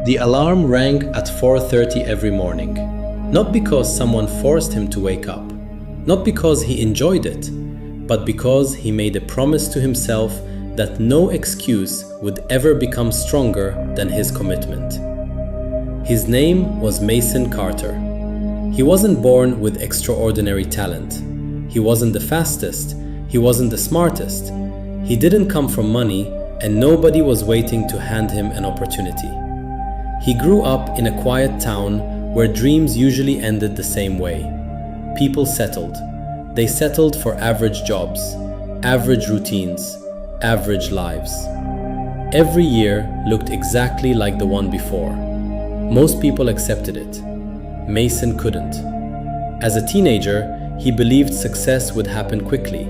The alarm rang at 4:30 every morning. Not because someone forced him to wake up, not because he enjoyed it, but because he made a promise to himself that no excuse would ever become stronger than his commitment. His name was Mason Carter. He wasn't born with extraordinary talent. He wasn't the fastest. He wasn't the smartest. He didn't come from money, and nobody was waiting to hand him an opportunity. He grew up in a quiet town where dreams usually ended the same way. People settled. They settled for average jobs, average routines, average lives. Every year looked exactly like the one before. Most people accepted it. Mason couldn't. As a teenager, he believed success would happen quickly.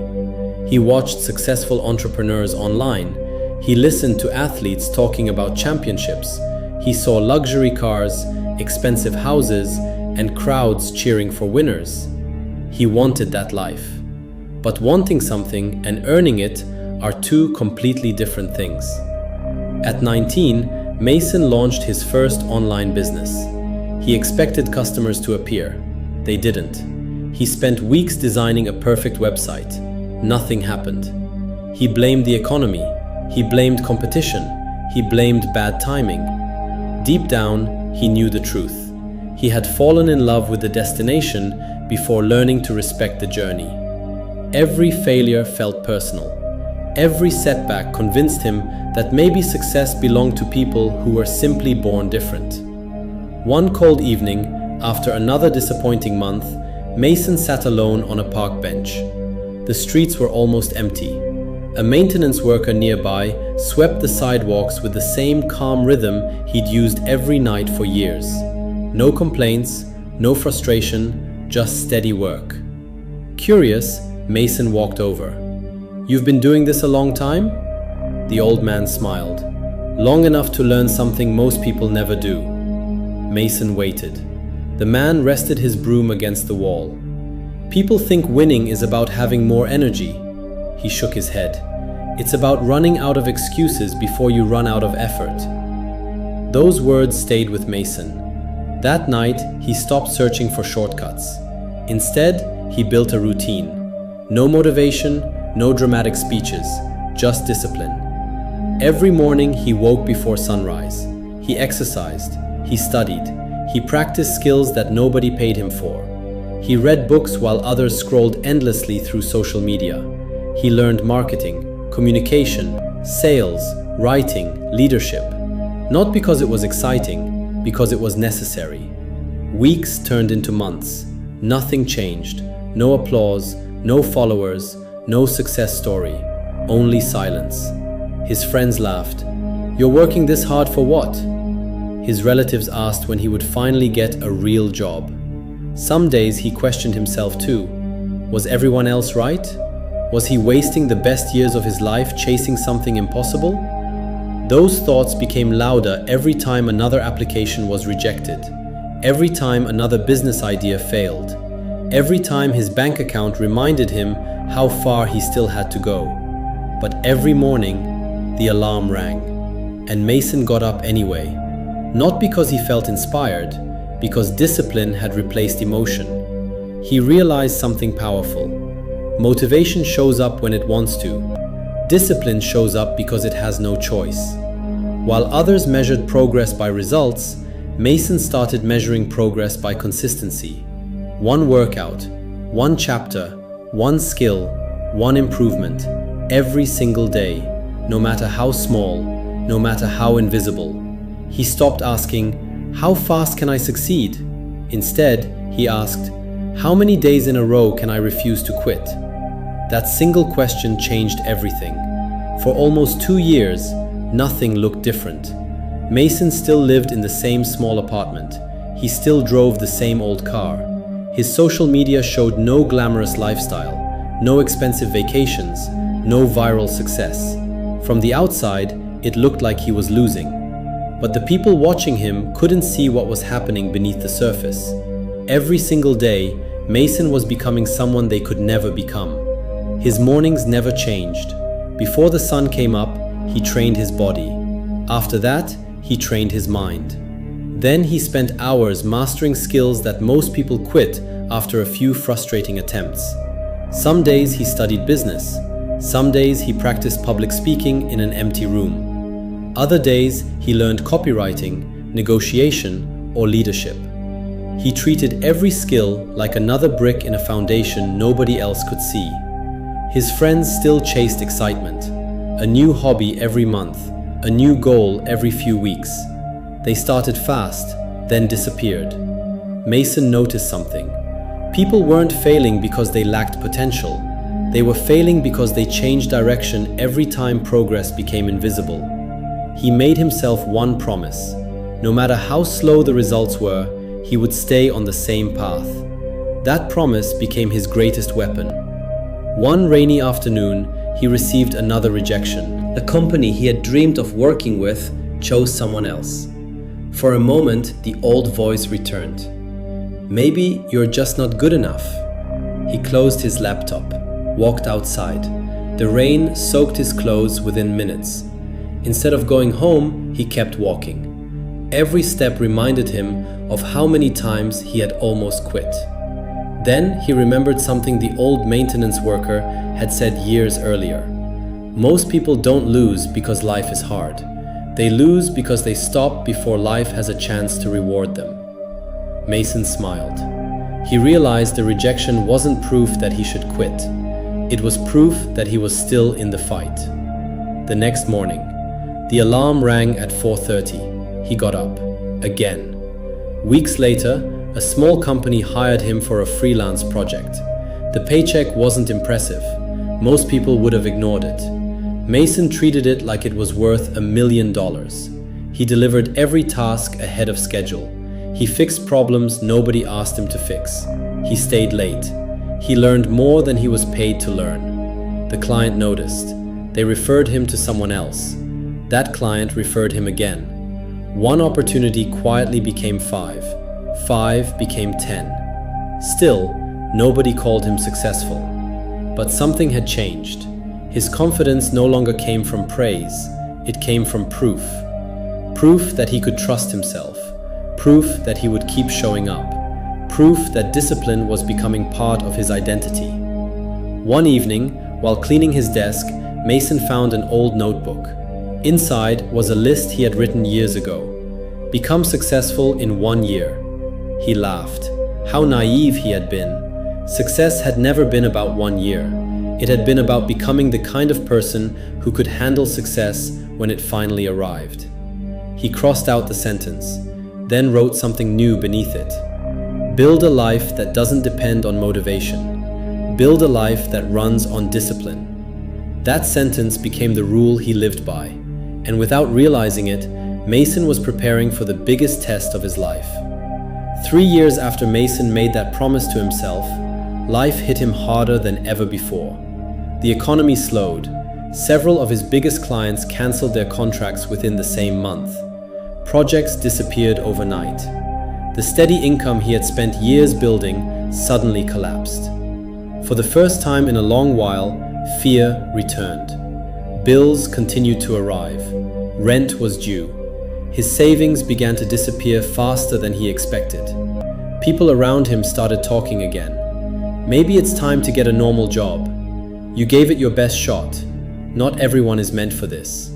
He watched successful entrepreneurs online. He listened to athletes talking about championships. He saw luxury cars, expensive houses, and crowds cheering for winners. He wanted that life. But wanting something and earning it are two completely different things. At 19, Mason launched his first online business. He expected customers to appear. They didn't. He spent weeks designing a perfect website. Nothing happened. He blamed the economy. He blamed competition. He blamed bad timing. Deep down, he knew the truth. He had fallen in love with the destination before learning to respect the journey. Every failure felt personal. Every setback convinced him that maybe success belonged to people who were simply born different. One cold evening, after another disappointing month, Mason sat alone on a park bench. The streets were almost empty. A maintenance worker nearby swept the sidewalks with the same calm rhythm he'd used every night for years. No complaints, no frustration, just steady work. Curious, Mason walked over. "You've been doing this a long time?" The old man smiled. "Long enough to learn something most people never do." Mason waited. The man rested his broom against the wall. "People think winning is about having more energy." He shook his head. "It's about running out of excuses before you run out of effort." Those words stayed with Mason. That night, he stopped searching for shortcuts. Instead, he built a routine. No motivation, no dramatic speeches, just discipline. Every morning, he woke before sunrise. He exercised. He studied. He practiced skills that nobody paid him for. He read books while others scrolled endlessly through social media. He learned marketing, communication, sales, writing, leadership. Not because it was exciting, because it was necessary. Weeks turned into months. Nothing changed. No applause, no followers, no success story. Only silence. His friends laughed. "You're working this hard for what?" His relatives asked when he would finally get a real job. Some days he questioned himself too. Was everyone else right? Was he wasting the best years of his life chasing something impossible? Those thoughts became louder every time another application was rejected, every time another business idea failed, every time his bank account reminded him how far he still had to go. But every morning, the alarm rang, and Mason got up anyway. Not because he felt inspired, because discipline had replaced emotion. He realized something powerful. Motivation shows up when it wants to. Discipline shows up because it has no choice. While others measured progress by results, Mason started measuring progress by consistency. One workout, one chapter, one skill, one improvement, every single day, no matter how small, no matter how invisible. He stopped asking, "How fast can I succeed?" Instead, he asked, "How many days in a row can I refuse to quit?" That single question changed everything. For almost 2 years, nothing looked different. Mason still lived in the same small apartment. He still drove the same old car. His social media showed no glamorous lifestyle, no expensive vacations, no viral success. From the outside, it looked like he was losing. But the people watching him couldn't see what was happening beneath the surface. Every single day, Mason was becoming someone they could never become. His mornings never changed. Before the sun came up, he trained his body. After that, he trained his mind. Then he spent hours mastering skills that most people quit after a few frustrating attempts. Some days he studied business. Some days he practiced public speaking in an empty room. Other days he learned copywriting, negotiation, or leadership. He treated every skill like another brick in a foundation nobody else could see. His friends still chased excitement, a new hobby every month, a new goal every few weeks. They started fast, then disappeared. Mason noticed something. People weren't failing because they lacked potential. They were failing because they changed direction every time progress became invisible. He made himself one promise. No matter how slow the results were, he would stay on the same path. That promise became his greatest weapon. One rainy afternoon, he received another rejection. The company he had dreamed of working with chose someone else. For a moment, the old voice returned. Maybe you're just not good enough. He closed his laptop, walked outside. The rain soaked his clothes within minutes. Instead of going home, he kept walking. Every step reminded him of how many times he had almost quit. Then he remembered something the old maintenance worker had said years earlier. Most people don't lose because life is hard. They lose because they stop before life has a chance to reward them. Mason smiled. He realized the rejection wasn't proof that he should quit. It was proof that he was still in the fight. The next morning, the alarm rang at 4:30. He got up, again. Weeks later, a small company hired him for a freelance project. The paycheck wasn't impressive. Most people would have ignored it. Mason treated it like it was worth $1 million. He delivered every task ahead of schedule. He fixed problems nobody asked him to fix. He stayed late. He learned more than he was paid to learn. The client noticed. They referred him to someone else. That client referred him again. One opportunity quietly became 5. 5 became 10. Still, nobody called him successful. But something had changed. His confidence no longer came from praise. It came from proof. Proof that he could trust himself. Proof that he would keep showing up. Proof that discipline was becoming part of his identity. One evening, while cleaning his desk, Mason found an old notebook. Inside was a list he had written years ago. Become successful in 1 year. He laughed. How naive he had been. Success had never been about 1 year. It had been about becoming the kind of person who could handle success when it finally arrived. He crossed out the sentence, then wrote something new beneath it. Build a life that doesn't depend on motivation. Build a life that runs on discipline. That sentence became the rule he lived by, and without realizing it, Mason was preparing for the biggest test of his life. 3 years after Mason made that promise to himself, life hit him harder than ever before. The economy slowed. Several of his biggest clients canceled their contracts within the same month. Projects disappeared overnight. The steady income he had spent years building suddenly collapsed. For the first time in a long while, fear returned. Bills continued to arrive. Rent was due. His savings began to disappear faster than he expected. People around him started talking again. Maybe it's time to get a normal job. You gave it your best shot. Not everyone is meant for this.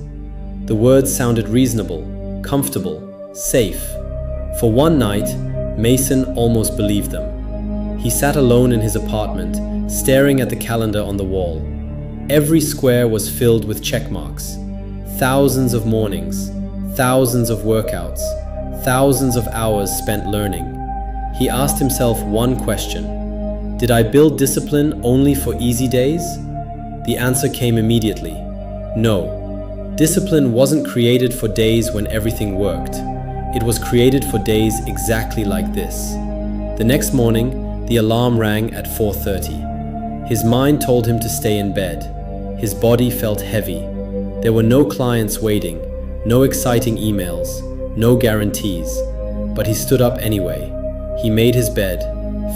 The words sounded reasonable, comfortable, safe. For one night, Mason almost believed them. He sat alone in his apartment, staring at the calendar on the wall. Every square was filled with check marks. Thousands of mornings, thousands of workouts, thousands of hours spent learning. He asked himself one question. Did I build discipline only for easy days? The answer came immediately. No. Discipline wasn't created for days when everything worked. It was created for days exactly like this. The next morning, the alarm rang at 4:30. His mind told him to stay in bed. His body felt heavy. There were no clients waiting, no exciting emails, no guarantees. But he stood up anyway. He made his bed,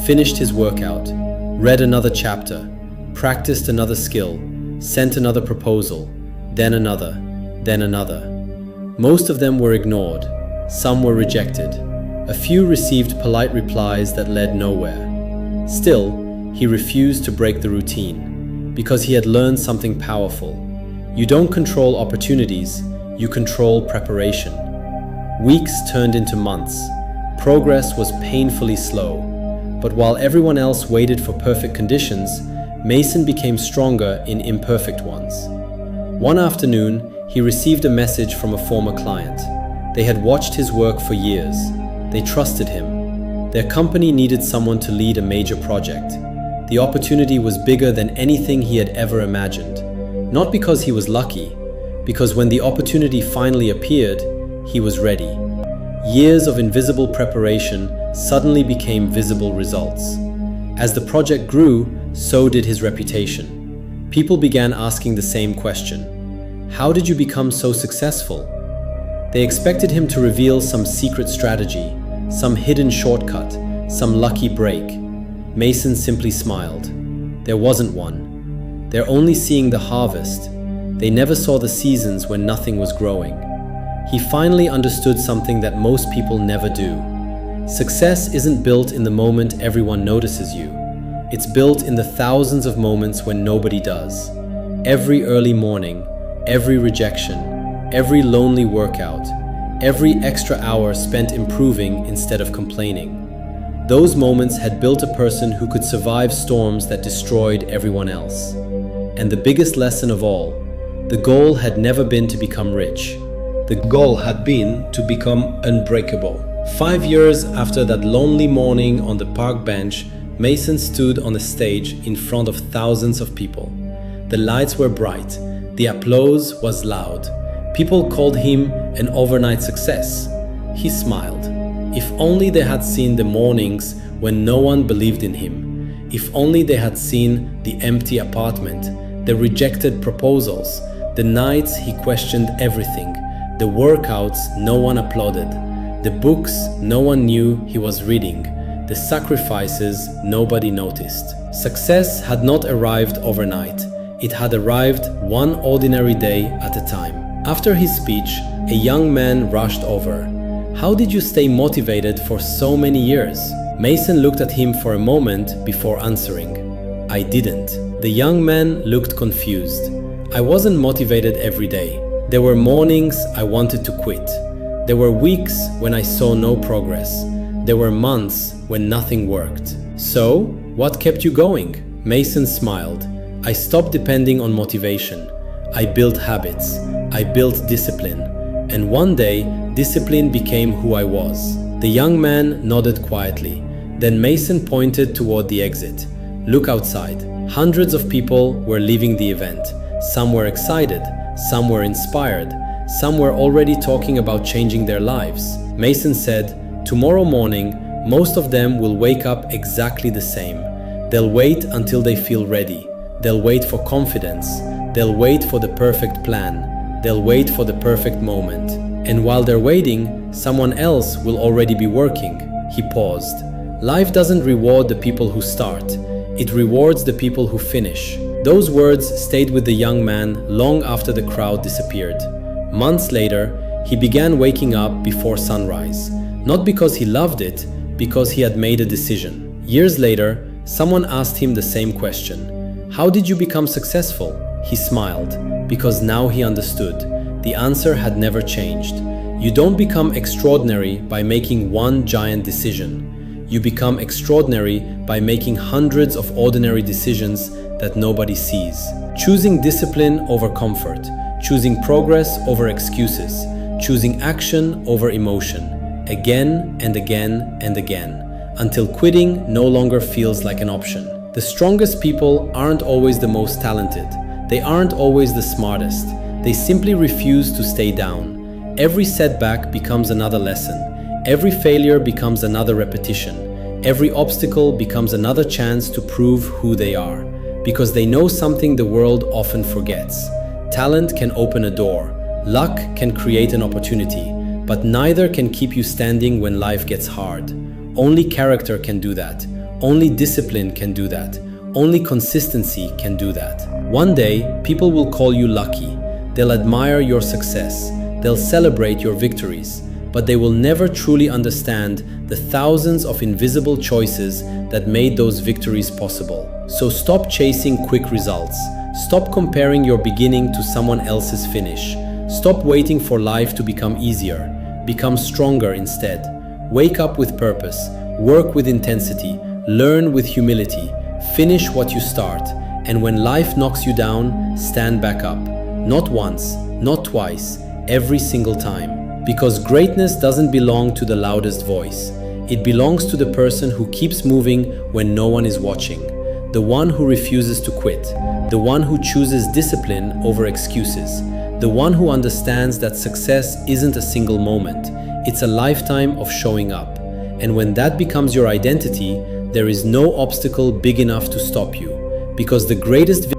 finished his workout, read another chapter, practiced another skill, sent another proposal, then another, then another. Most of them were ignored. some were rejected. A few received polite replies that led nowhere. Still, he refused to break the routine, because he had learned something powerful. You don't control opportunities, you control preparation. Weeks turned into months. Progress was painfully slow. But while everyone else waited for perfect conditions, Mason became stronger in imperfect ones. One afternoon, he received a message from a former client. They had watched his work for years. They trusted him. Their company needed someone to lead a major project. The opportunity was bigger than anything he had ever imagined. Not because he was lucky, because when the opportunity finally appeared, he was ready. Years of invisible preparation suddenly became visible results. As the project grew, so did his reputation. People began asking the same question. How did you become so successful? They expected him to reveal some secret strategy, some hidden shortcut, some lucky break. Mason simply smiled. There wasn't one. They're only seeing the harvest. They never saw the seasons when nothing was growing. He finally understood something that most people never do. Success isn't built in the moment everyone notices you. It's built in the thousands of moments when nobody does. Every early morning, every rejection, every lonely workout, every extra hour spent improving instead of complaining. Those moments had built a person who could survive storms that destroyed everyone else. And the biggest lesson of all, the goal had never been to become rich. The goal had been to become unbreakable. 5 years after that lonely morning on the park bench, Mason stood on a stage in front of thousands of people. The lights were bright. The applause was loud. People called him an overnight success. He smiled. If only they had seen the mornings when no one believed in him. If only they had seen the empty apartment, the rejected proposals, the nights he questioned everything, the workouts no one applauded, the books no one knew he was reading, the sacrifices nobody noticed. Success had not arrived overnight. It had arrived one ordinary day at a time. After his speech, a young man rushed over. How did you stay motivated for so many years? Mason looked at him for a moment before answering. I didn't. The young man looked confused. I wasn't motivated every day. There were mornings I wanted to quit. There were weeks when I saw no progress. There were months when nothing worked. So, what kept you going? Mason smiled. I stopped depending on motivation. I built habits. I built discipline. And one day, discipline became who I was. The young man nodded quietly. Then Mason pointed toward the exit. Look outside. Hundreds of people were leaving the event. Some were excited. Some were inspired. Some were already talking about changing their lives. Mason said, tomorrow morning, most of them will wake up exactly the same. They'll wait until they feel ready. They'll wait for confidence. They'll wait for the perfect plan. They'll wait for the perfect moment. And while they're waiting, someone else will already be working. He paused. Life doesn't reward the people who start. It rewards the people who finish. Those words stayed with the young man long after the crowd disappeared. Months later, he began waking up before sunrise. Not because he loved it, because he had made a decision. Years later, someone asked him the same question. How did you become successful? He smiled, because now he understood. The answer had never changed. You don't become extraordinary by making one giant decision. You become extraordinary by making hundreds of ordinary decisions that nobody sees. Choosing discipline over comfort, choosing progress over excuses, choosing action over emotion, again and again and again, until quitting no longer feels like an option. The strongest people aren't always the most talented. They aren't always the smartest. They simply refuse to stay down. Every setback becomes another lesson. Every failure becomes another repetition. Every obstacle becomes another chance to prove who they are. Because they know something the world often forgets. Talent can open a door. Luck can create an opportunity. But neither can keep you standing when life gets hard. Only character can do that. Only discipline can do that. Only consistency can do that. One day, people will call you lucky. They'll admire your success. They'll celebrate your victories. but they will never truly understand the thousands of invisible choices that made those victories possible. So stop chasing quick results. Stop comparing your beginning to someone else's finish. Stop waiting for life to become easier. Become stronger instead. Wake up with purpose. Work with intensity. Learn with humility. Finish what you start. And when life knocks you down, stand back up. Not once, not twice, every single time. Because greatness doesn't belong to the loudest voice. It belongs to the person who keeps moving when no one is watching. The one who refuses to quit. The one who chooses discipline over excuses. The one who understands that success isn't a single moment. It's a lifetime of showing up. And when that becomes your identity, there is no obstacle big enough to stop you. Because the greatest